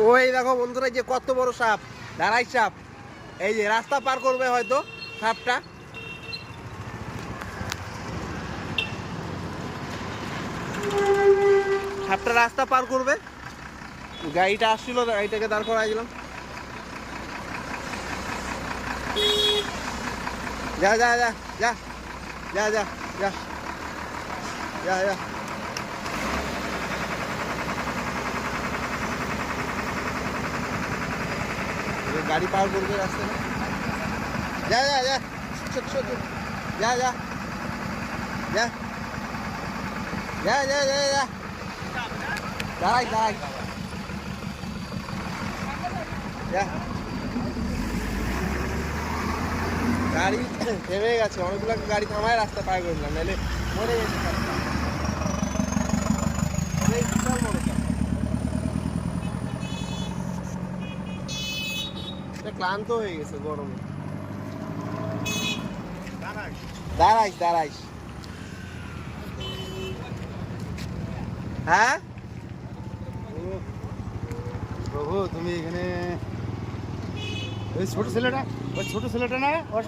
ওই দেখো বন্ধুরা, যে কত বড় সাপ, দাঁড়াই সাপ। এই যে রাস্তা পার করবে হয়তো সাপটা। সাপটা রাস্তা পার করবে, গাড়িটা আসছিল, গাড়িটাকে দাঁড় করাই দিলাম। যা যা যা যা যা যা যা যা যা। গাড়ি পার করবে রাস্তাটা। যা যা যা ছোট ছোট যা যা যা যা যা যা যা। দাঁড়াই দাঁড়াই যা। গাড়ি থেমে গেছে, অনেকগুলো গাড়ি থামায় রাস্তা পার করলাম, নাহলে মরে গেছে। বিশাল বড় সাপ, ক্লান্ত হয়ে গেছে গরমে। দাঁড়াইস দাঁড়াইস। হ্যাঁ প্রভু, তুমি এখানে ওই ছোট ছেলেটা না ওর